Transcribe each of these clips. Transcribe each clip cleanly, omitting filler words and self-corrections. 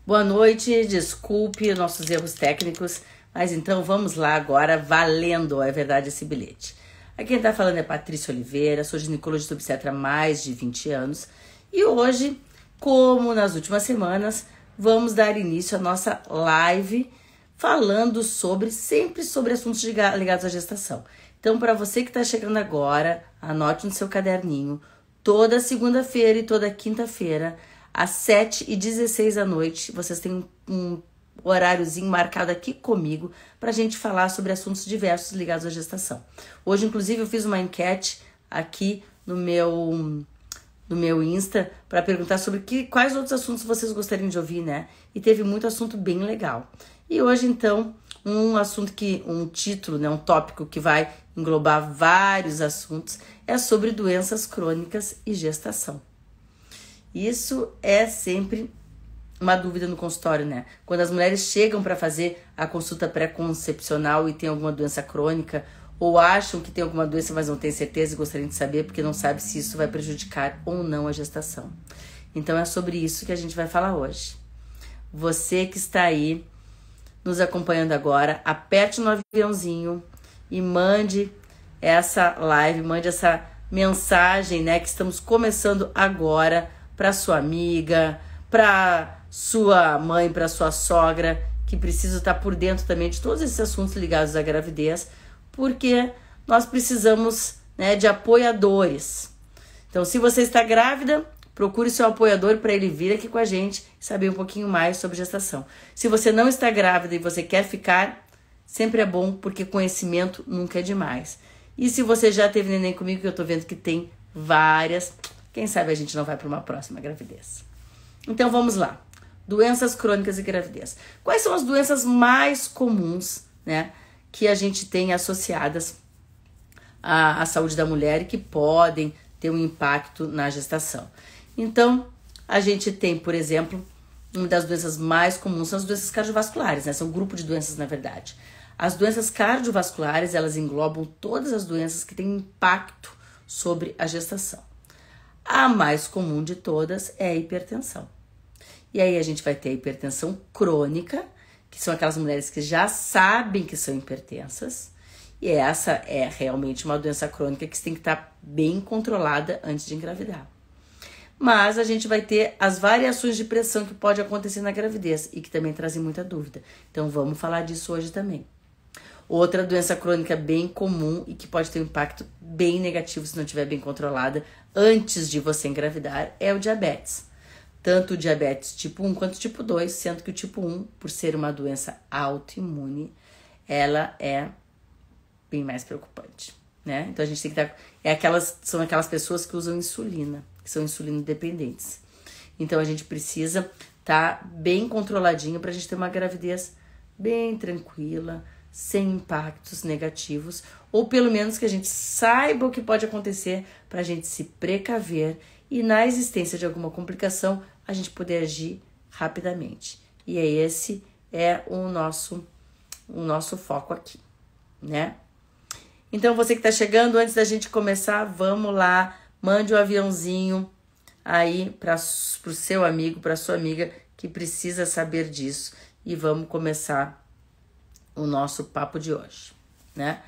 Boa noite, desculpe nossos erros técnicos, mas então vamos lá agora, valendo, é verdade, esse bilhete. Aqui quem está falando é Patrícia Oliveira, sou ginecologista obstetra há mais de 20 anos e hoje, como nas últimas semanas, vamos dar início à nossa live falando sempre sobre assuntos ligados à gestação. Então, para você que está chegando agora, anote no seu caderninho, toda segunda-feira e toda quinta-feira, às 7h16 da noite, vocês têm um horáriozinho marcado aqui comigo para a gente falar sobre assuntos diversos ligados à gestação. Hoje, inclusive, eu fiz uma enquete aqui no meu Insta para perguntar sobre quais outros assuntos vocês gostariam de ouvir, né? E teve muito assunto bem legal. E hoje, então, um título, né, um tópico que vai englobar vários assuntos é sobre doenças crônicas e gestação. Isso é sempre uma dúvida no consultório, né? Quando as mulheres chegam para fazer a consulta pré-concepcional e tem alguma doença crônica ou acham que tem alguma doença, mas não tem certeza e gostariam de saber porque não sabe se isso vai prejudicar ou não a gestação. Então é sobre isso que a gente vai falar hoje. Você que está aí nos acompanhando agora, aperte no aviãozinho e mande essa live, mande essa mensagem, né, que estamos começando agora para sua amiga, para sua mãe, para sua sogra, que precisa estar por dentro também de todos esses assuntos ligados à gravidez, porque nós precisamos, né, de apoiadores. Então, se você está grávida, procure seu apoiador para ele vir aqui com a gente e saber um pouquinho mais sobre gestação. Se você não está grávida e você quer ficar, sempre é bom, porque conhecimento nunca é demais. E se você já teve neném comigo, que eu estou vendo que tem várias, quem sabe a gente não vai para uma próxima gravidez. Então vamos lá. Doenças crônicas e gravidez. Quais são as doenças mais comuns, né, que a gente tem associadas à saúde da mulher e que podem ter um impacto na gestação? Então, a gente tem, por exemplo, uma das doenças mais comuns são as doenças cardiovasculares, né? São um grupo de doenças, na verdade. As doenças cardiovasculares, elas englobam todas as doenças que têm impacto sobre a gestação. A mais comum de todas é a hipertensão. E aí a gente vai ter a hipertensão crônica, que são aquelas mulheres que já sabem que são hipertensas. E essa é realmente uma doença crônica que tem que estar bem controlada antes de engravidar. Mas a gente vai ter as variações de pressão que pode acontecer na gravidez e que também trazem muita dúvida. Então vamos falar disso hoje também. Outra doença crônica bem comum e que pode ter um impacto bem negativo se não estiver bem controlada antes de você engravidar é o diabetes. Tanto o diabetes tipo 1 quanto o tipo 2, sendo que o tipo 1, por ser uma doença autoimune, ela é bem mais preocupante, né? Então a gente tem que dar... São aquelas pessoas que usam insulina, que são insulino dependentes. Então a gente precisa estar bem controladinho para a gente ter uma gravidez bem tranquila, sem impactos negativos, ou pelo menos que a gente saiba o que pode acontecer para a gente se precaver e na existência de alguma complicação a gente poder agir rapidamente. E esse é o nosso foco aqui, né? Então você que está chegando, antes da gente começar, vamos lá, mande um aviãozinho aí para o seu amigo, para sua amiga que precisa saber disso e vamos começar o nosso papo de hoje, né?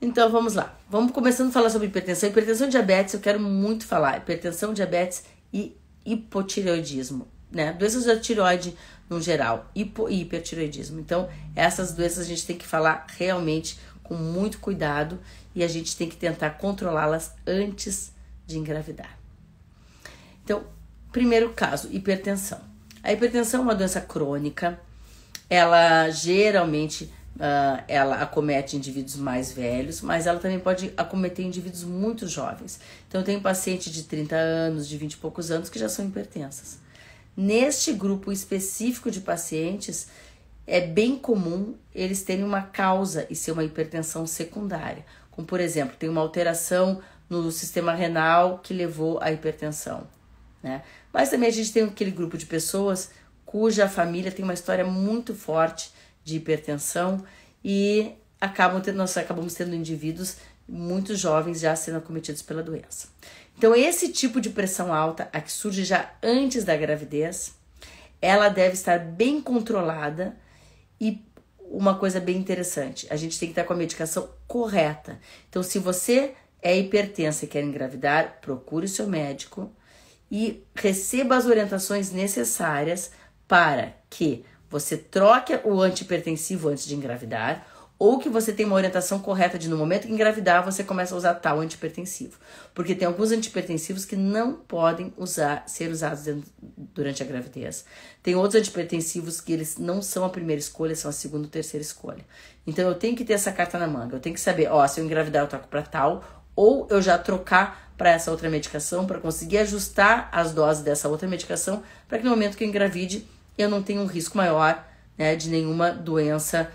Então vamos lá, vamos começando a falar sobre hipertensão. Hipertensão e diabetes, eu quero muito falar. Hipertensão, diabetes e hipotireoidismo, né? Doenças da tireoide no geral, e hipertireoidismo. Então essas doenças a gente tem que falar realmente com muito cuidado e a gente tem que tentar controlá-las antes de engravidar. Então, primeiro caso, hipertensão. A hipertensão é uma doença crônica. Ela geralmente ela acomete indivíduos mais velhos, mas ela também pode acometer indivíduos muito jovens. Então, tem paciente de 30 anos, de 20 e poucos anos que já são hipertensas. Neste grupo específico de pacientes, é bem comum eles terem uma causa e ser uma hipertensão secundária. Como, por exemplo, tem uma alteração no sistema renal que levou à hipertensão, né? Mas também a gente tem aquele grupo de pessoas cuja família tem uma história muito forte de hipertensão e nós acabamos tendo indivíduos muito jovens já sendo acometidos pela doença. Então esse tipo de pressão alta, a que surge já antes da gravidez, ela deve estar bem controlada. E uma coisa bem interessante, a gente tem que estar com a medicação correta. Então, se você é hipertensa e quer engravidar, procure o seu médico e receba as orientações necessárias para que você troque o antihipertensivo antes de engravidar, ou que você tenha uma orientação correta de no momento que engravidar você começa a usar tal antihipertensivo. Porque tem alguns antihipertensivos que não podem ser usados durante a gravidez. Tem outros antihipertensivos que eles não são a primeira escolha, são a segunda ou terceira escolha. Então eu tenho que ter essa carta na manga, eu tenho que saber, se eu engravidar eu troco para tal, ou eu já trocar para essa outra medicação, para conseguir ajustar as doses dessa outra medicação, para que no momento que eu engravide eu não tenha um risco maior, né, de nenhuma doença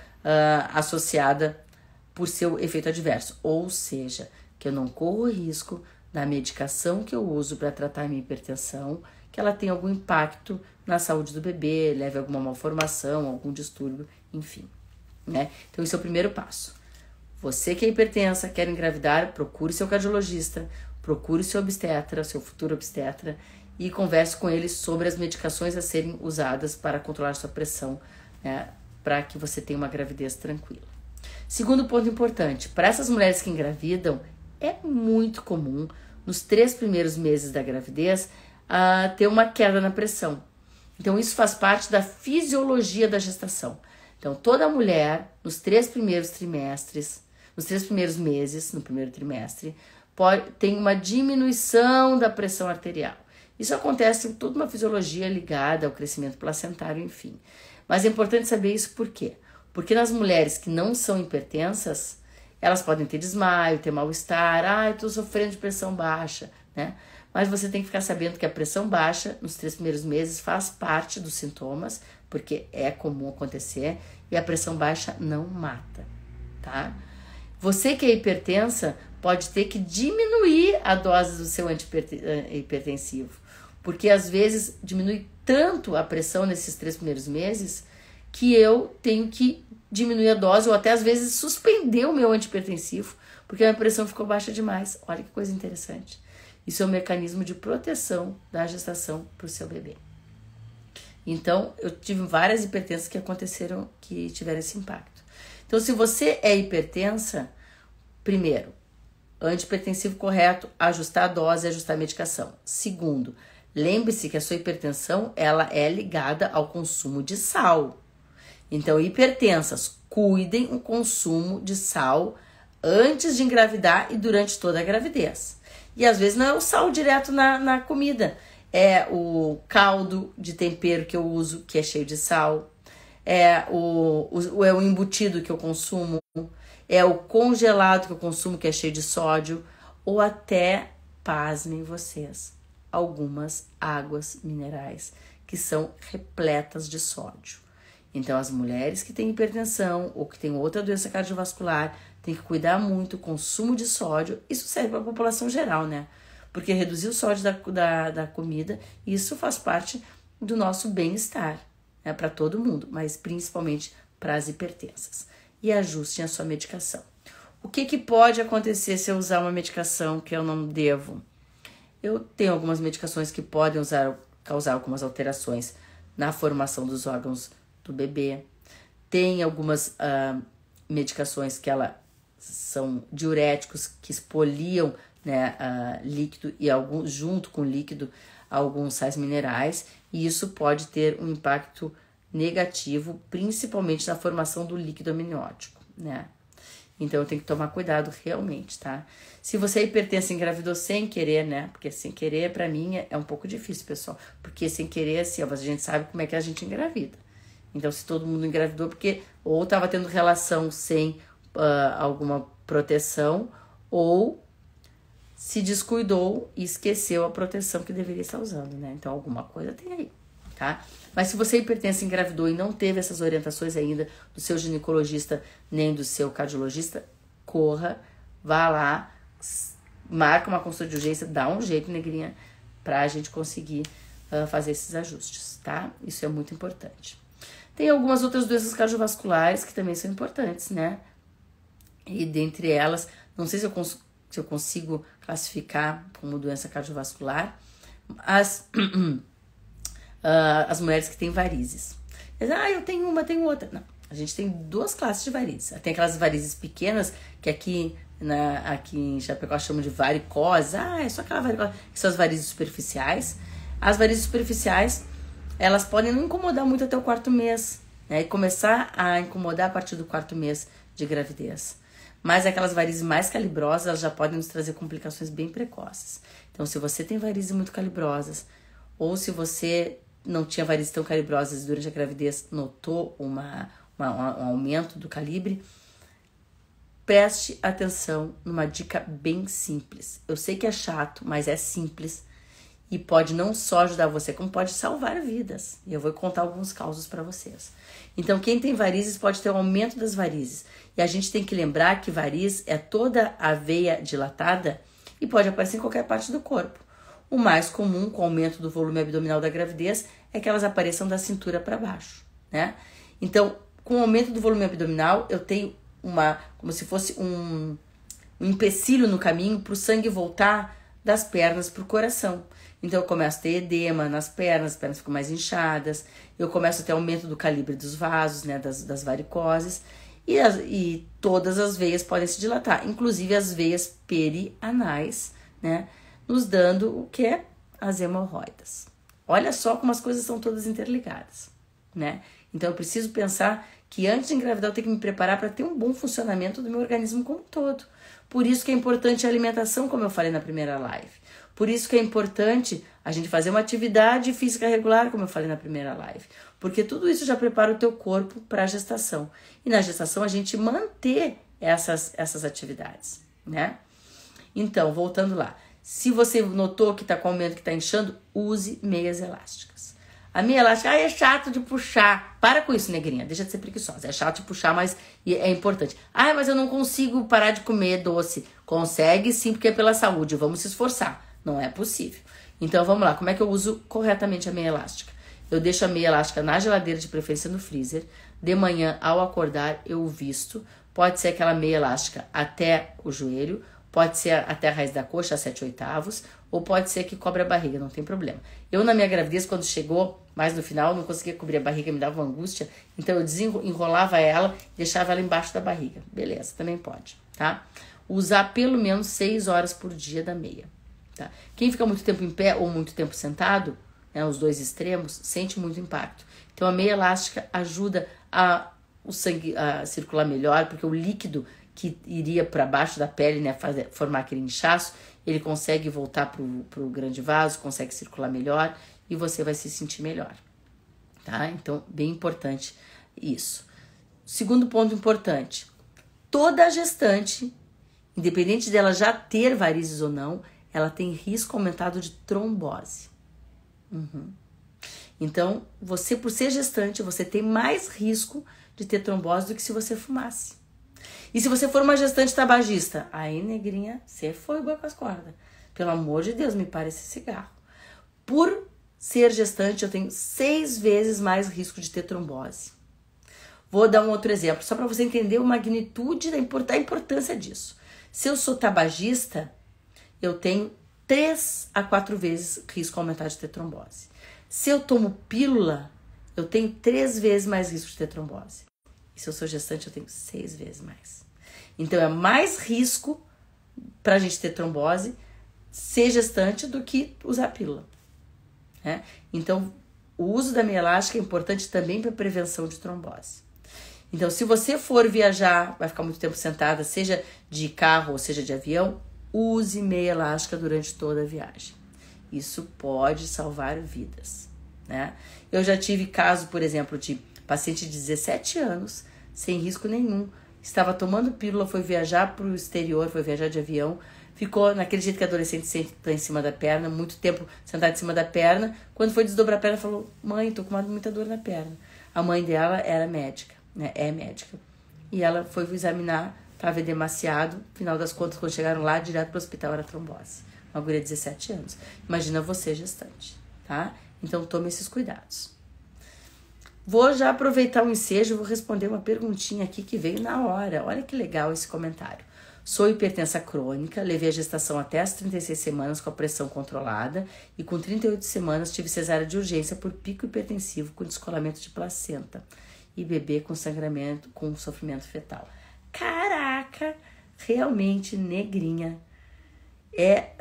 associada por seu efeito adverso. Ou seja, que eu não corro risco da medicação que eu uso para tratar a minha hipertensão, que ela tenha algum impacto na saúde do bebê, leve a alguma malformação, algum distúrbio, enfim, né? Então esse é o primeiro passo. Você que é hipertensa, quer engravidar, procure seu cardiologista, procure seu obstetra, seu futuro obstetra, e converse com ele sobre as medicações a serem usadas para controlar sua pressão, né, para que você tenha uma gravidez tranquila. Segundo ponto importante, para essas mulheres que engravidam, é muito comum, nos 3 primeiros meses da gravidez, ter uma queda na pressão. Então, isso faz parte da fisiologia da gestação. Então, toda mulher, nos 3 primeiros trimestres, nos 3 primeiros meses, no primeiro trimestre, tem uma diminuição da pressão arterial. Isso acontece em toda uma fisiologia ligada ao crescimento placentário, enfim. Mas é importante saber isso por quê? Porque nas mulheres que não são hipertensas, elas podem ter desmaio, ter mal-estar, estou sofrendo de pressão baixa, né? Mas você tem que ficar sabendo que a pressão baixa nos 3 primeiros meses faz parte dos sintomas, porque é comum acontecer, e a pressão baixa não mata, tá? Você que é hipertensa pode ter que diminuir a dose do seu antihipertensivo, porque às vezes diminui tanto a pressão nesses 3 primeiros meses que eu tenho que diminuir a dose ou até às vezes suspender o meu antihipertensivo porque a minha pressão ficou baixa demais. Olha que coisa interessante. Isso é um mecanismo de proteção da gestação para o seu bebê. Então, eu tive várias hipertensas que tiveram esse impacto. Então, se você é hipertensa, primeiro, antihipertensivo correto, ajustar a dose, ajustar a medicação. Segundo, lembre-se que a sua hipertensão, ela é ligada ao consumo de sal. Então, hipertensas, cuidem o consumo de sal antes de engravidar e durante toda a gravidez. E às vezes não é o sal direto na comida, é o caldo de tempero que eu uso, que é cheio de sal, é o embutido que eu consumo, é o congelado que eu consumo, que é cheio de sódio, ou até, pasmem vocês, algumas águas minerais que são repletas de sódio. Então, as mulheres que têm hipertensão ou que têm outra doença cardiovascular têm que cuidar muito do consumo de sódio. Isso serve para a população geral, né? Porque reduzir o sódio da comida, isso faz parte do nosso bem-estar, né? Para todo mundo, mas principalmente para as hipertensas. E ajustem a sua medicação. O que pode acontecer se eu usar uma medicação que eu não devo? Eu tenho algumas medicações que podem causar algumas alterações na formação dos órgãos do bebê. Tem algumas medicações que são diuréticos que expoliam, né, líquido e junto com o líquido alguns sais minerais, e isso pode ter um impacto negativo, principalmente na formação do líquido amniótico, né? Então eu tenho que tomar cuidado realmente, tá? Se você é hipertensa e engravidou sem querer, né? Porque sem querer, pra mim, é um pouco difícil, pessoal. Porque sem querer, assim, a gente sabe como é que a gente engravida. Então, se todo mundo engravidou, porque ou estava tendo relação sem alguma proteção, ou se descuidou e esqueceu a proteção que deveria estar usando, né? Então, alguma coisa tem aí, tá? Mas se você é hipertensa, engravidou e não teve essas orientações ainda do seu ginecologista nem do seu cardiologista, corra, vá lá, marca uma consulta de urgência, dá um jeito, negrinha, pra gente conseguir fazer esses ajustes, tá? Isso é muito importante. Tem algumas outras doenças cardiovasculares que também são importantes, né? E dentre elas, não sei se eu consigo classificar como doença cardiovascular, as mulheres que têm varizes. Eu tenho uma, tenho outra. Não, a gente tem 2 classes de varizes. Tem aquelas varizes pequenas, que aqui em Chapecó chamam de varicose. É só aquela varicose, que são as varizes superficiais. As varizes superficiais, elas podem não incomodar muito até o 4º mês, né? E começar a incomodar a partir do 4º mês de gravidez. Mas aquelas varizes mais calibrosas, elas já podem nos trazer complicações bem precoces. Então, se você tem varizes muito calibrosas, ou se você não tinha varizes tão calibrosas durante a gravidez, notou um aumento do calibre, preste atenção numa dica bem simples. Eu sei que é chato, mas é simples e pode não só ajudar você, como pode salvar vidas. E eu vou contar alguns causos para vocês. Então, quem tem varizes pode ter um aumento das varizes. E a gente tem que lembrar que variz é toda a veia dilatada e pode aparecer em qualquer parte do corpo. O mais comum, com o aumento do volume abdominal da gravidez, é que elas apareçam da cintura para baixo, né? Então, com o aumento do volume abdominal, eu tenho como se fosse um empecilho no caminho para o sangue voltar das pernas para o coração. Então, eu começo a ter edema nas pernas, as pernas ficam mais inchadas, eu começo a ter aumento do calibre dos vasos, né, das varicoses, e todas as veias podem se dilatar, inclusive as veias perianais, né, nos dando o que é as hemorroidas. Olha só como as coisas são todas interligadas, né? Então, eu preciso pensar que antes de engravidar eu tenho que me preparar para ter um bom funcionamento do meu organismo como um todo. Por isso que é importante a alimentação, como eu falei na primeira live. Por isso que é importante a gente fazer uma atividade física regular, como eu falei na primeira live. Porque tudo isso já prepara o teu corpo para a gestação. E na gestação a gente manter essas atividades, né? Então, voltando lá. Se você notou que está com aumento, que está inchando, use meias elásticas. A meia elástica, é chato de puxar. Para com isso, negrinha. Deixa de ser preguiçosa. É chato de puxar, mas é importante. Mas eu não consigo parar de comer doce. Consegue sim, porque é pela saúde. Vamos se esforçar. Não é possível. Então, vamos lá. Como é que eu uso corretamente a meia elástica? Eu deixo a meia elástica na geladeira, de preferência no freezer. De manhã, ao acordar, eu visto. Pode ser aquela meia elástica até o joelho. Pode ser até a raiz da coxa, a 7/8, ou pode ser que cobre a barriga, não tem problema. Eu, na minha gravidez, quando chegou mais no final, não conseguia cobrir a barriga, me dava uma angústia, então eu desenrolava ela e deixava ela embaixo da barriga. Beleza, também pode, tá? Usar pelo menos 6 horas por dia da meia, tá? Quem fica muito tempo em pé ou muito tempo sentado, né, os dois extremos, sente muito impacto. Então, a meia elástica ajuda o sangue a circular melhor, porque o líquido que iria para baixo da pele, né, formar aquele inchaço, ele consegue voltar pro grande vaso, consegue circular melhor e você vai se sentir melhor, tá? Então, bem importante isso. Segundo ponto importante, toda gestante, independente dela já ter varizes ou não, ela tem risco aumentado de trombose. Então, você, por ser gestante, você tem mais risco de ter trombose do que se você fumasse. E se você for uma gestante tabagista, aí, negrinha, você foi boa com as cordas. Pelo amor de Deus, me para esse cigarro. Por ser gestante, eu tenho 6 vezes mais risco de ter trombose. Vou dar um outro exemplo, só para você entender a magnitude da importância disso. Se eu sou tabagista, eu tenho 3 a 4 vezes risco aumentado de ter trombose. Se eu tomo pílula, eu tenho 3 vezes mais risco de ter trombose. E se eu sou gestante, eu tenho 6 vezes mais. Então, é mais risco pra gente ter trombose ser gestante do que usar pílula, né? Então, o uso da meia elástica é importante também para prevenção de trombose. Então, se você for viajar, vai ficar muito tempo sentada, seja de carro ou seja de avião, use meia elástica durante toda a viagem. Isso pode salvar vidas, né? Eu já tive caso, por exemplo, de paciente de 17 anos, sem risco nenhum, estava tomando pílula, foi viajar para o exterior, foi viajar de avião, ficou naquele jeito que adolescente senta em cima da perna, muito tempo sentado em cima da perna. Quando foi desdobrar a perna, falou: mãe, tô com muita dor na perna. A mãe dela era médica, né? É médica. E ela foi examinar, estava edemaciado, final das contas, quando chegaram lá, direto para o hospital, era trombose. Uma guria de 17 anos. Imagina você gestante, tá? Então tome esses cuidados. Vou já aproveitar o ensejo e vou responder uma perguntinha aqui que veio na hora. Olha que legal esse comentário. Sou hipertensa crônica, levei a gestação até as 36 semanas com a pressão controlada e com 38 semanas tive cesárea de urgência por pico hipertensivo com descolamento de placenta e bebê com sangramento, com sofrimento fetal. Caraca, realmente negrinha.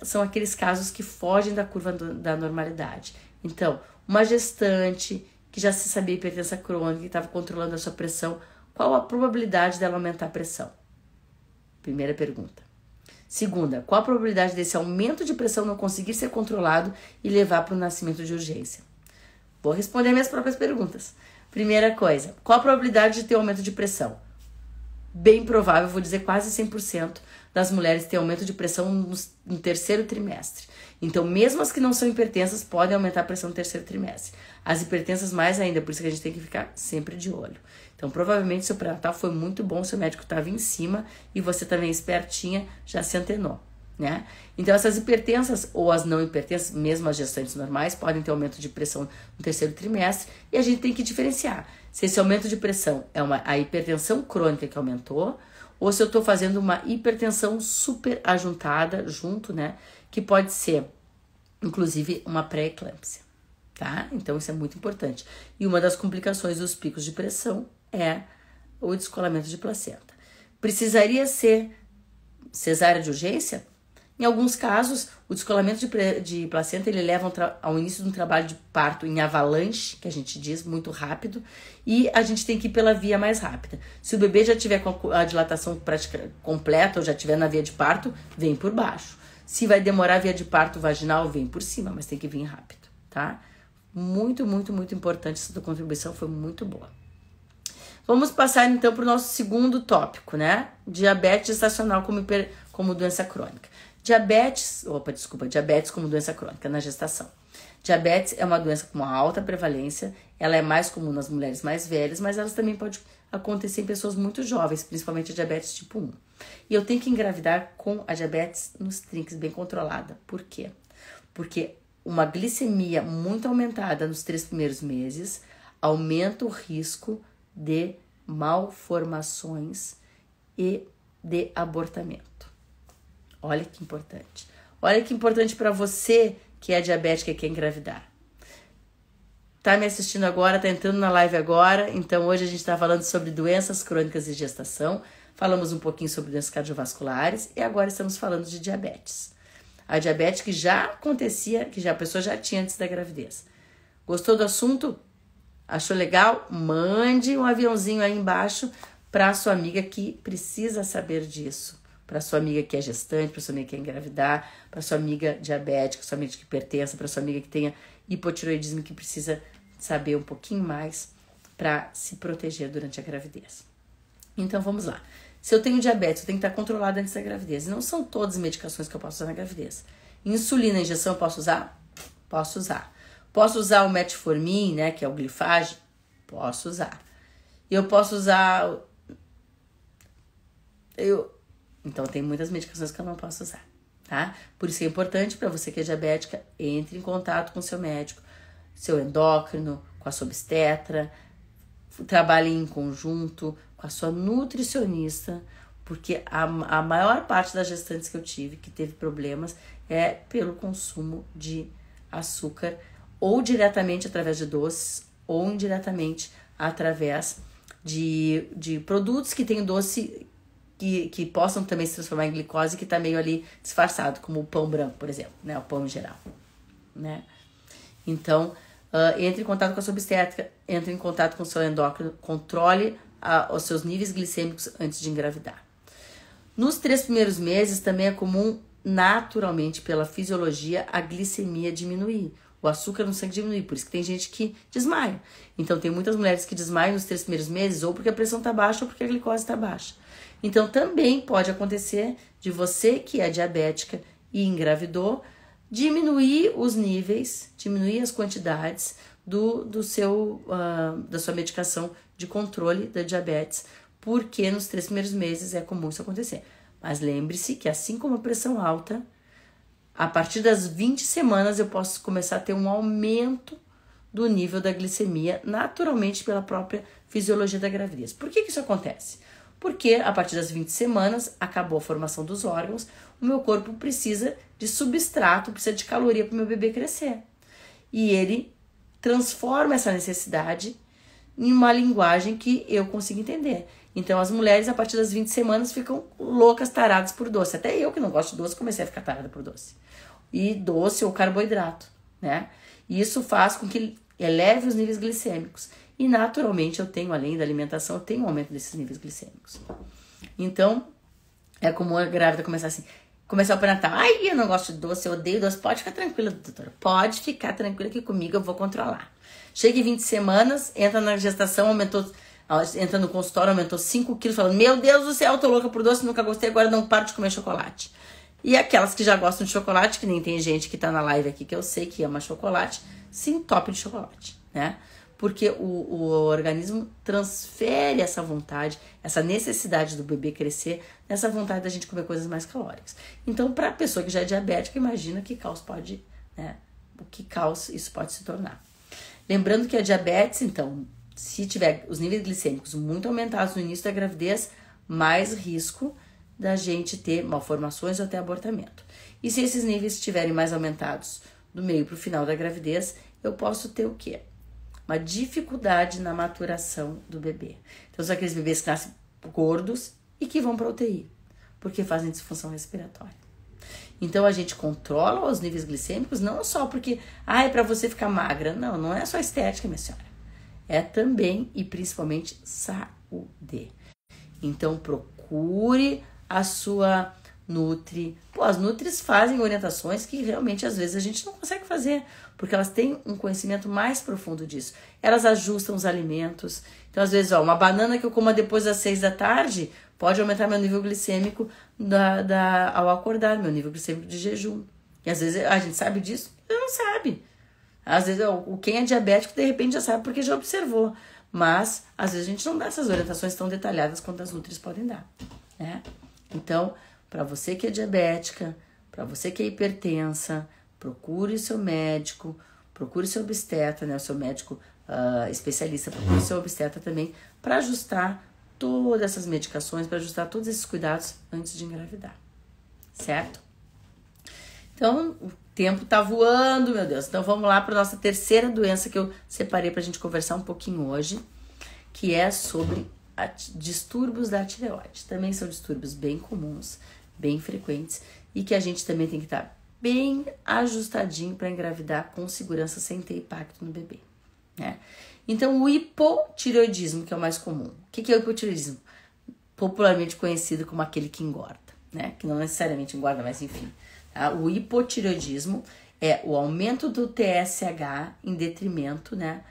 São aqueles casos que fogem da curva da normalidade. Então, uma gestante que já se sabia hipertensa crônica e estava controlando a sua pressão, qual a probabilidade dela aumentar a pressão? Primeira pergunta. Segunda, qual a probabilidade desse aumento de pressão não conseguir ser controlado e levar para o nascimento de urgência? Vou responder minhas próprias perguntas. Primeira coisa, qual a probabilidade de ter aumento de pressão? Bem provável, vou dizer quase 100% das mulheres têm aumento de pressão no terceiro trimestre. Então, mesmo as que não são hipertensas podem aumentar a pressão no terceiro trimestre. As hipertensas mais ainda, por isso que a gente tem que ficar sempre de olho. Então, provavelmente seu pré-natal foi muito bom, seu médico estava em cima e você também espertinha, já se antenou, né? Então, essas hipertensas ou as não hipertensas, mesmo as gestantes normais, podem ter aumento de pressão no terceiro trimestre e a gente tem que diferenciar se esse aumento de pressão é a hipertensão crônica que aumentou ou se eu estou fazendo uma hipertensão super ajuntada junto, né? Que pode ser, inclusive, uma pré-eclâmpsia, tá? Então, isso é muito importante. E uma das complicações dos picos de pressão é o descolamento de placenta. Precisaria ser cesárea de urgência? Em alguns casos, o descolamento de placenta ele leva ao início de um trabalho de parto em avalanche, que a gente diz, muito rápido, e a gente tem que ir pela via mais rápida. Se o bebê já tiver com a dilatação completa ou já tiver na via de parto, vem por baixo. Se vai demorar a via de parto vaginal, vem por cima, mas tem que vir rápido, tá? Muito, muito, muito importante. Essa tua contribuição foi muito boa. Vamos passar então para o nosso segundo tópico, né? Diabetes gestacional como doença crônica. Diabetes como doença crônica na gestação. Diabetes é uma doença com uma alta prevalência, ela é mais comum nas mulheres mais velhas, mas elas também podem acontecer em pessoas muito jovens, principalmente a diabetes tipo 1. E eu tenho que engravidar com a diabetes nos trinques, bem controlada. Por quê? Porque uma glicemia muito aumentada nos 3 primeiros meses aumenta o risco de malformações e de abortamento. Olha que importante. Olha que importante para você que é diabética e quer engravidar. Tá me assistindo agora, tá entrando na live agora. Então hoje a gente está falando sobre doenças crônicas e gestação. Falamos um pouquinho sobre doenças cardiovasculares e agora estamos falando de diabetes. A diabetes que já acontecia, que a pessoa já tinha antes da gravidez. Gostou do assunto? Achou legal? Mande um aviãozinho aí embaixo para sua amiga que precisa saber disso. Para sua amiga que é gestante, para sua amiga que quer engravidar, para sua amiga diabética, sua amiga que hipertensa, para sua amiga que tenha hipotireoidismo que precisa saber um pouquinho mais para se proteger durante a gravidez. Então vamos lá. Se eu tenho diabetes, eu tenho que estar controlada antes da gravidez. E não são todas as medicações que eu posso usar na gravidez. Insulina, injeção, eu posso usar? Posso usar. Posso usar o metformin, né, que é o glifage? Posso usar. Eu posso usar... Então, tem muitas medicações que eu não posso usar, tá? Por isso que é importante para você que é diabética, entre em contato com seu médico, seu endócrino, com a sua obstetra, trabalhe em conjunto com a sua nutricionista, porque a maior parte das gestantes que eu tive, que teve problemas, é pelo consumo de açúcar, ou diretamente através de doces, ou indiretamente através de produtos que têm doce... Que possam também se transformar em glicose, que está meio ali disfarçado, como o pão branco, por exemplo, né? O pão em geral, né? Então, entre em contato com a sua obstétrica, entre em contato com o seu endócrino, controle os seus níveis glicêmicos antes de engravidar. Nos 3 primeiros meses, também é comum, naturalmente, pela fisiologia, a glicemia diminuir. O açúcar no sangue diminui, por isso que tem gente que desmaia. Então, tem muitas mulheres que desmaiam nos 3 primeiros meses, ou porque a pressão está baixa, ou porque a glicose está baixa. Então, também pode acontecer de você que é diabética e engravidou, diminuir os níveis, diminuir as quantidades da sua medicação de controle da diabetes, porque nos 3 primeiros meses é comum isso acontecer. Mas lembre-se que assim como a pressão alta, a partir das 20 semanas eu posso começar a ter um aumento do nível da glicemia, naturalmente pela própria fisiologia da gravidez. Por que isso acontece? Porque a partir das 20 semanas acabou a formação dos órgãos, o meu corpo precisa de substrato, precisa de caloria para o meu bebê crescer. E ele transforma essa necessidade em uma linguagem que eu consigo entender. Então as mulheres a partir das 20 semanas ficam loucas, taradas por doce. Até eu que não gosto de doce comecei a ficar tarada por doce. E doce ou carboidrato, né? E isso faz com que eleve os níveis glicêmicos. E naturalmente eu tenho, além da alimentação, eu tenho um aumento desses níveis glicêmicos. Então, é como a grávida começar o pré-natal. Ai, eu não gosto de doce, eu odeio doce. Pode ficar tranquila, doutora. Pode ficar tranquila que comigo eu vou controlar. Chega em 20 semanas, entra na gestação, entra no consultório, aumentou 5 quilos, falando, meu Deus do céu, tô louca por doce, nunca gostei, agora não paro de comer chocolate. E aquelas que já gostam de chocolate, que nem tem gente que tá na live aqui que eu sei que ama chocolate, se entope de chocolate, né? Porque o organismo transfere essa vontade, essa necessidade do bebê crescer, nessa vontade da gente comer coisas mais calóricas. Então, para a pessoa que já é diabética, imagina que caos pode, né? O que caos isso pode se tornar. Lembrando que a diabetes, então, se tiver os níveis glicêmicos muito aumentados no início da gravidez, mais risco da gente ter malformações ou até abortamento. E se esses níveis estiverem mais aumentados do meio para o final da gravidez, eu posso ter o quê? Uma dificuldade na maturação do bebê. Então, são aqueles bebês que nascem gordos e que vão para a UTI, porque fazem disfunção respiratória. Então, a gente controla os níveis glicêmicos não só porque, é para você ficar magra. Não, não é só estética, minha senhora. É também e principalmente saúde. Então, procure a sua Nutri. As Nutris fazem orientações que realmente às vezes a gente não consegue fazer, porque elas têm um conhecimento mais profundo disso. Elas ajustam os alimentos. Então, às vezes, uma banana que eu coma depois das 6 da tarde pode aumentar meu nível glicêmico ao acordar, meu nível glicêmico de jejum. E às vezes a gente sabe disso? Não sabe. Às vezes quem é diabético de repente já sabe porque já observou. Mas às vezes a gente não dá essas orientações tão detalhadas quanto as Nutris podem dar, né? Então, para você que é diabética, para você que é hipertensa, procure o seu médico, procure o seu obstetra, né? O seu médico especialista, procure o seu obstetra também para ajustar todas essas medicações, para ajustar todos esses cuidados antes de engravidar, certo? Então, o tempo tá voando, meu Deus. Então, vamos lá para nossa terceira doença que eu separei para a gente conversar um pouquinho hoje, que é sobre distúrbios da tireoide. Também são distúrbios bem comuns, bem frequentes e que a gente também tem que estar bem ajustadinho para engravidar com segurança sem ter impacto no bebê, né? Então, o hipotireoidismo, que é o mais comum. O que é o hipotireoidismo? Popularmente conhecido como aquele que engorda, né? Que não necessariamente engorda, mas enfim. Tá? O hipotireoidismo é o aumento do TSH em detrimento, né,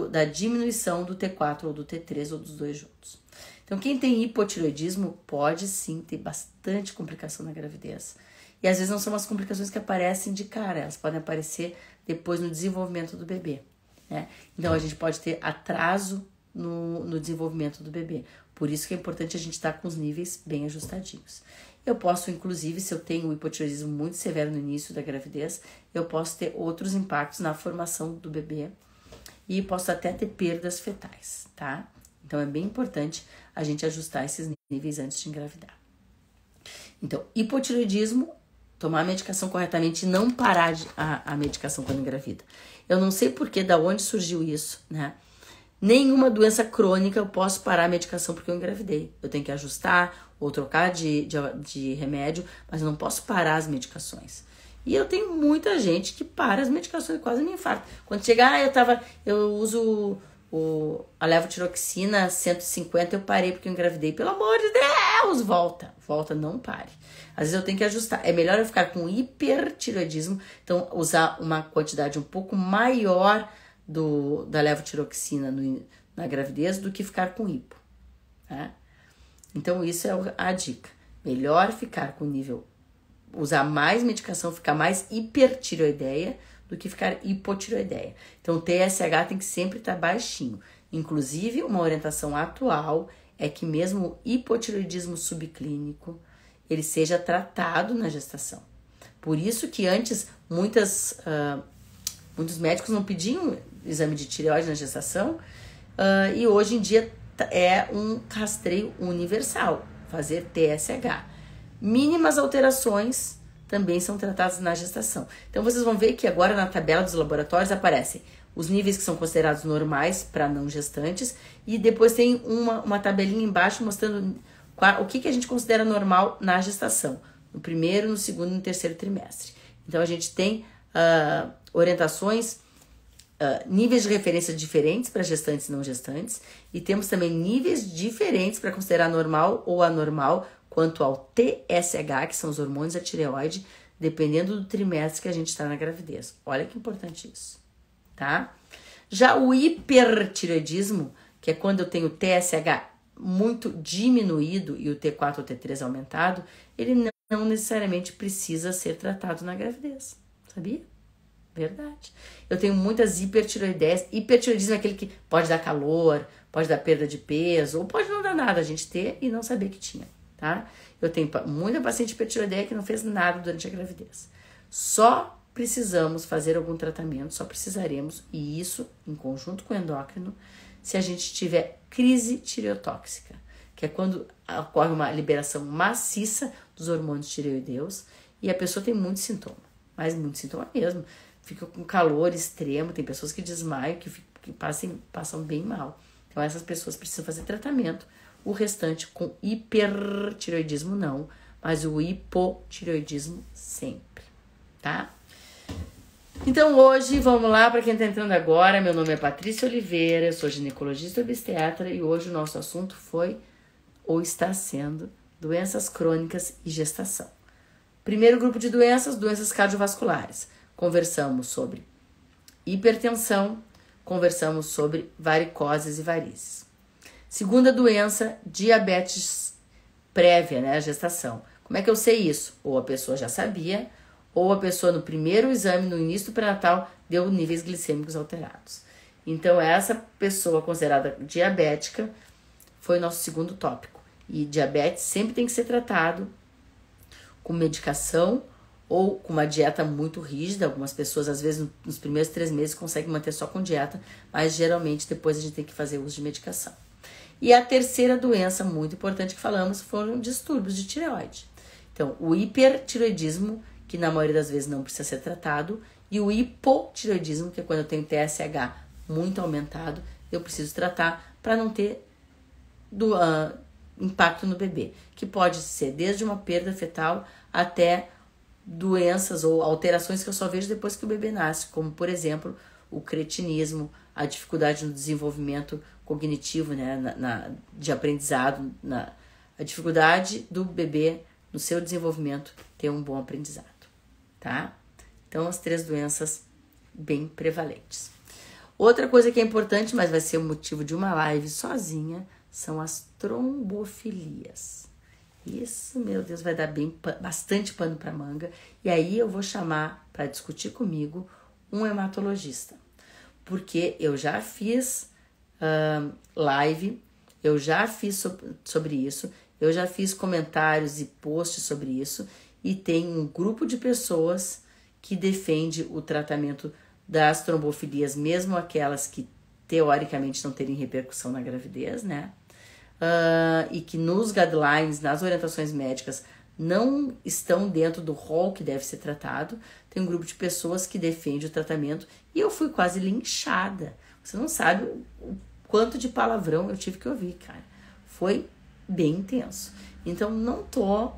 da diminuição do T4 ou do T3 ou dos dois juntos. Então, quem tem hipotireoidismo pode sim ter bastante complicação na gravidez. E às vezes não são as complicações que aparecem de cara, elas podem aparecer depois no desenvolvimento do bebê, né? Então, a gente pode ter atraso no desenvolvimento do bebê. Por isso que é importante a gente estar com os níveis bem ajustadinhos. Eu posso, inclusive, se eu tenho um hipotireoidismo muito severo no início da gravidez, eu posso ter outros impactos na formação do bebê e posso até ter perdas fetais, tá? Então, é bem importante a gente ajustar esses níveis antes de engravidar. Então, hipotireoidismo, tomar a medicação corretamente e não parar a medicação quando engravida. Eu não sei da onde surgiu isso, né? Nenhuma doença crônica eu posso parar a medicação porque eu engravidei. Eu tenho que ajustar ou trocar de remédio, mas eu não posso parar as medicações. E eu tenho muita gente que para as medicações e quase me infarta. Quando chega, eu uso a levotiroxina 150, eu parei porque eu engravidei. Pelo amor de Deus, volta, não pare. Às vezes eu tenho que ajustar. É melhor eu ficar com hipertireoidismo, então usar uma quantidade um pouco maior da levotiroxina na gravidez do que ficar com hipo, né? Então, isso é a dica. Melhor ficar com nível, usar mais medicação, ficar mais hipertireoideia do que ficar hipotireoideia. Então, o TSH tem que sempre estar baixinho. Inclusive, uma orientação atual é que mesmo o hipotireoidismo subclínico, ele seja tratado na gestação. Por isso que antes, muitos médicos não pediam exame de tireoide na gestação, e hoje em dia é um rastreio universal, fazer TSH. Mínimas alterações também são tratadas na gestação. Então, vocês vão ver que agora na tabela dos laboratórios aparecem os níveis que são considerados normais para não gestantes e depois tem uma tabelinha embaixo mostrando o que a gente considera normal na gestação, no primeiro, no segundo e no terceiro trimestre. Então, a gente tem orientações, níveis de referência diferentes para gestantes e não gestantes e temos também níveis diferentes para considerar normal ou anormal quanto ao TSH, que são os hormônios da tireoide, dependendo do trimestre que a gente está na gravidez. Olha que importante isso, tá? Já o hipertireoidismo, que é quando eu tenho o TSH muito diminuído e o T4 ou T3 aumentado, ele não necessariamente precisa ser tratado na gravidez, sabia? Verdade. Eu tenho muitas hipertireoideias. Hipertireoidismo é aquele que pode dar calor, pode dar perda de peso, ou pode não dar nada, a gente ter e não saber que tinha. Tá? Eu tenho muita paciente hipertireoideia que não fez nada durante a gravidez. Só precisamos fazer algum tratamento, só precisaremos, e isso em conjunto com o endócrino, se a gente tiver crise tireotóxica, que é quando ocorre uma liberação maciça dos hormônios tireoideus e a pessoa tem muito sintoma, mas muito sintoma mesmo. Fica com calor extremo, tem pessoas que desmaiam, que passam bem mal. Então essas pessoas precisam fazer tratamento. O restante com hipertireoidismo não, mas o hipotireoidismo sempre, tá? Então hoje, vamos lá, para quem tá entrando agora, meu nome é Patrícia Oliveira, eu sou ginecologista obstetra e hoje o nosso assunto foi, ou está sendo, doenças crônicas e gestação. Primeiro grupo de doenças cardiovasculares. Conversamos sobre hipertensão, conversamos sobre varicoses e varizes. Segunda doença, diabetes prévia, né, a gestação. Como é que eu sei isso? Ou a pessoa já sabia, ou a pessoa no primeiro exame, no início do pré-natal, deu níveis glicêmicos alterados. Então, essa pessoa considerada diabética foi o nosso segundo tópico. E diabetes sempre tem que ser tratado com medicação ou com uma dieta muito rígida. Algumas pessoas, às vezes, nos primeiros 3 meses conseguem manter só com dieta, mas geralmente depois a gente tem que fazer uso de medicação. E a terceira doença muito importante que falamos foram distúrbios de tireoide. Então, o hipertireoidismo, que na maioria das vezes não precisa ser tratado, e o hipotireoidismo, que é quando eu tenho TSH muito aumentado, eu preciso tratar para não ter impacto no bebê, que pode ser desde uma perda fetal até doenças ou alterações que eu só vejo depois que o bebê nasce, como, por exemplo, o cretinismo, a dificuldade no desenvolvimento cognitivo, né, de aprendizado, a dificuldade do bebê no seu desenvolvimento ter um bom aprendizado, tá? Então, as 3 doenças bem prevalentes. Outra coisa que é importante, mas vai ser o motivo de uma live sozinha, são as trombofilias. Isso, meu Deus, vai dar bastante pano para manga. E aí eu vou chamar para discutir comigo um hematologista, porque eu já fiz live, eu já fiz sobre isso, eu já fiz comentários e posts sobre isso, e tem um grupo de pessoas que defende o tratamento das trombofilias, mesmo aquelas que teoricamente não terem repercussão na gravidez, né? E que nos guidelines, nas orientações médicas, não estão dentro do rol que deve ser tratado. Tem um grupo de pessoas que defende o tratamento e eu fui quase linchada. Você não sabe o quanto de palavrão eu tive que ouvir, cara. Foi bem intenso. Então, não tô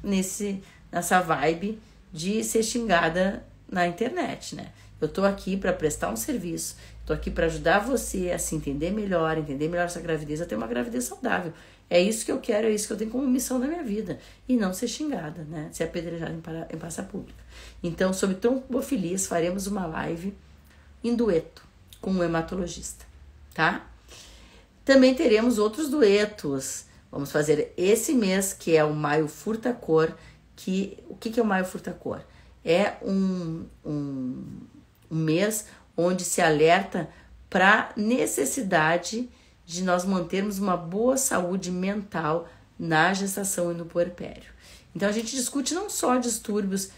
nessa vibe de ser xingada na internet, né? Eu tô aqui para prestar um serviço, tô aqui para ajudar você a se entender melhor essa gravidez, a ter uma gravidez saudável. É isso que eu quero, é isso que eu tenho como missão na minha vida. E não ser xingada, né? Ser apedrejada em praça pública. Então, sobre trombofilias, faremos uma live em dueto com um hematologista, tá? Também teremos outros duetos. Vamos fazer esse mês, que é o Maio Furtacor. O que é o Maio Furtacor? É um mês onde se alerta para necessidade de nós mantermos uma boa saúde mental na gestação e no puerpério. Então a gente discute não só distúrbios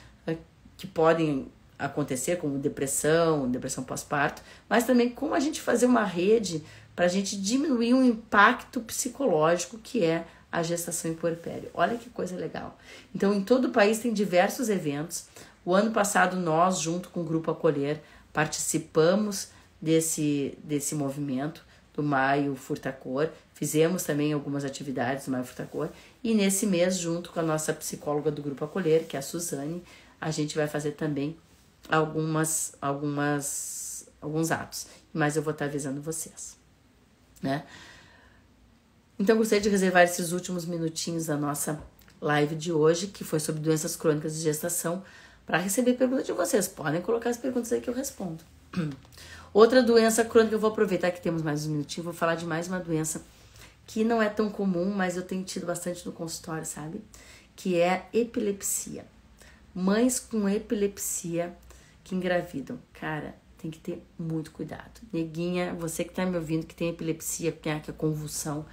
que podem acontecer, como depressão pós-parto, mas também como a gente fazer uma rede para a gente diminuir um impacto psicológico que é a gestação e puerpério. Olha que coisa legal. Então, em todo o país tem diversos eventos. O ano passado, nós, junto com o Grupo Acolher, participamos desse movimento do Maio Furtacor. Fizemos também algumas atividades do Maio Furtacor. E nesse mês, junto com a nossa psicóloga do Grupo Acolher, que é a Suzane, a gente vai fazer também alguns atos. Mas eu vou estar avisando vocês, né? Então, gostaria de reservar esses últimos minutinhos da nossa live de hoje, que foi sobre doenças crônicas de gestação, para receber perguntas de vocês. Podem colocar as perguntas aí que eu respondo. Outra doença crônica, eu vou aproveitar que temos mais um minutinho, vou falar de mais uma doença que não é tão comum, mas eu tenho tido bastante no consultório, sabe? Que é a epilepsia. Mães com epilepsia que engravidam. Cara, tem que ter muito cuidado. Neguinha, você que tá me ouvindo, que tem epilepsia, que é convulsão,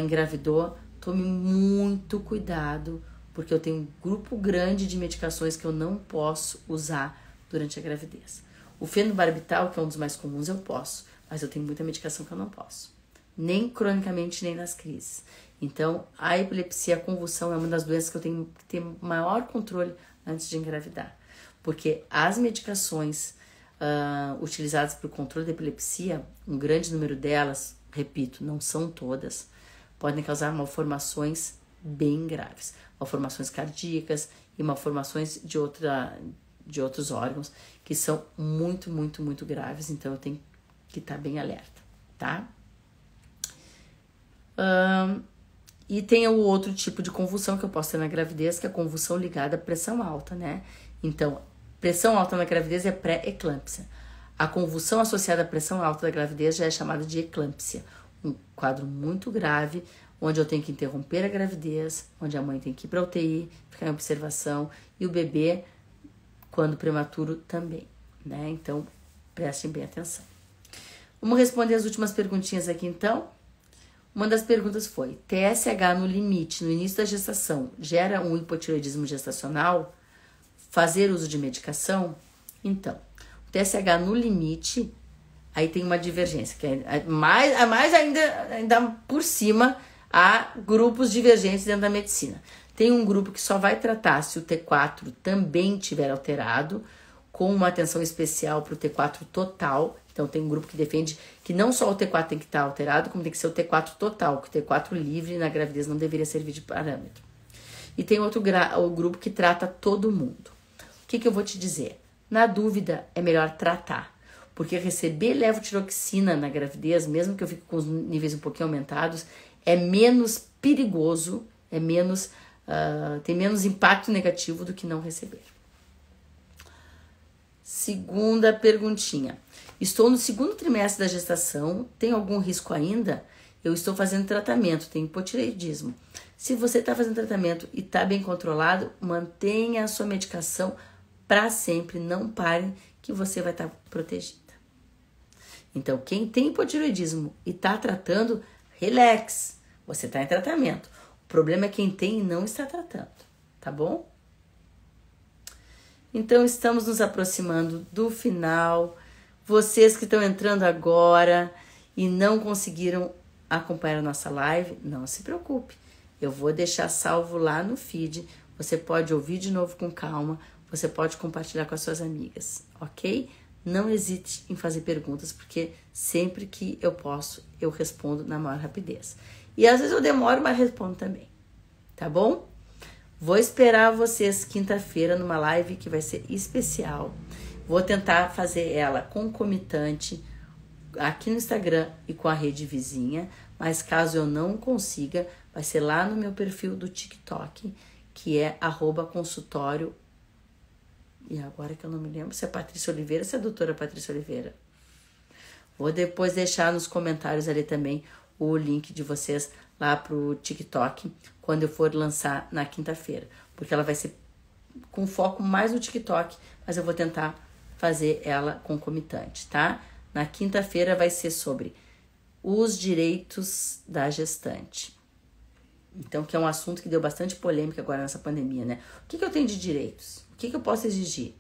engravidou, tome muito cuidado, porque eu tenho um grupo grande de medicações que eu não posso usar durante a gravidez. O fenobarbital, que é um dos mais comuns, eu posso, mas eu tenho muita medicação que eu não posso. Nem cronicamente, nem nas crises. Então, a epilepsia, a convulsão é uma das doenças que eu tenho que ter maior controle antes de engravidar. Porque as medicações utilizadas para o controle da epilepsia, um grande número delas, repito, não são todas, podem causar malformações bem graves. Malformações cardíacas e malformações de outros órgãos que são muito, muito, muito graves. Então, eu tenho que estar bem alerta, tá? E tem o outro tipo de convulsão que eu posso ter na gravidez, que é a convulsão ligada à pressão alta, né? Então, pressão alta na gravidez é pré-eclâmpsia. A convulsão associada à pressão alta da gravidez já é chamada de eclâmpsia. Um quadro muito grave, onde eu tenho que interromper a gravidez, onde a mãe tem que ir para a UTI, ficar em observação, e o bebê, quando prematuro, também, né? Então, prestem bem atenção. Vamos responder as últimas perguntinhas aqui, então. Uma das perguntas foi: TSH no limite, no início da gestação, gera um hipotireoidismo gestacional? Fazer uso de medicação? Então, o TSH no limite, aí tem uma divergência, que é mais ainda por cima, há grupos divergentes dentro da medicina. Tem um grupo que só vai tratar se o T4 também tiver alterado, com uma atenção especial para o T4 total. Então, tem um grupo que defende que não só o T4 tem que estar alterado, como tem que ser o T4 total, que o T4 livre na gravidez não deveria servir de parâmetro. E tem outro o grupo que trata todo mundo. O que eu vou te dizer? Na dúvida, é melhor tratar. Porque receber levotiroxina na gravidez, mesmo que eu fique com os níveis um pouquinho aumentados, é menos perigoso, tem menos impacto negativo do que não receber. Segunda perguntinha. Estou no segundo trimestre da gestação, tem algum risco ainda? Eu estou fazendo tratamento, tenho hipotireoidismo. Se você está fazendo tratamento e está bem controlado, mantenha a sua medicação para sempre, não pare, que você vai estar protegida. Então, quem tem hipotireoidismo e está tratando, relax, você está em tratamento. O problema é quem tem e não está tratando, tá bom? Então, estamos nos aproximando do final. Vocês que estão entrando agora e não conseguiram acompanhar a nossa live, não se preocupe. Eu vou deixar salvo lá no feed. Você pode ouvir de novo com calma. Você pode compartilhar com as suas amigas, ok? Não hesite em fazer perguntas, porque sempre que eu posso, eu respondo na maior rapidez. E às vezes eu demoro, mas respondo também, tá bom? Vou esperar vocês quinta-feira numa live que vai ser especial. Vou tentar fazer ela concomitante aqui no Instagram e com a rede vizinha, mas caso eu não consiga, vai ser lá no meu perfil do TikTok, que é @consultório. E agora que eu não me lembro se é Patrícia Oliveira ou se é a doutora Patrícia Oliveira. Vou depois deixar nos comentários ali também o link de vocês lá pro TikTok, quando eu for lançar na quinta-feira. Porque ela vai ser com foco mais no TikTok, mas eu vou tentar fazer ela concomitante, tá? Na quinta-feira vai ser sobre os direitos da gestante. Então, que é um assunto que deu bastante polêmica agora nessa pandemia, né? O que eu tenho de direitos? O que eu posso exigir?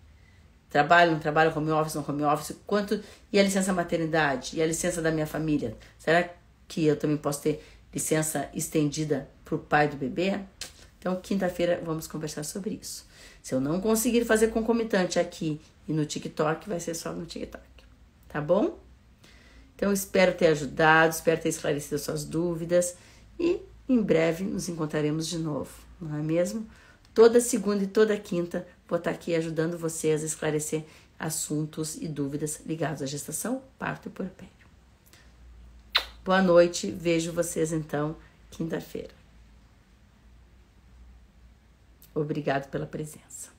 Trabalho, não trabalho, home office, não home office, quanto... E a licença maternidade? E a licença da minha família? Será que eu também posso ter licença estendida para o pai do bebê? Então, quinta-feira, vamos conversar sobre isso. Se eu não conseguir fazer concomitante aqui e no TikTok, vai ser só no TikTok. Tá bom? Então, espero ter ajudado, espero ter esclarecido as suas dúvidas e em breve nos encontraremos de novo, não é mesmo? Toda segunda e toda quinta vou estar aqui ajudando vocês a esclarecer assuntos e dúvidas ligados à gestação, parto e puerpério. Boa noite, vejo vocês então quinta-feira. Obrigado pela presença.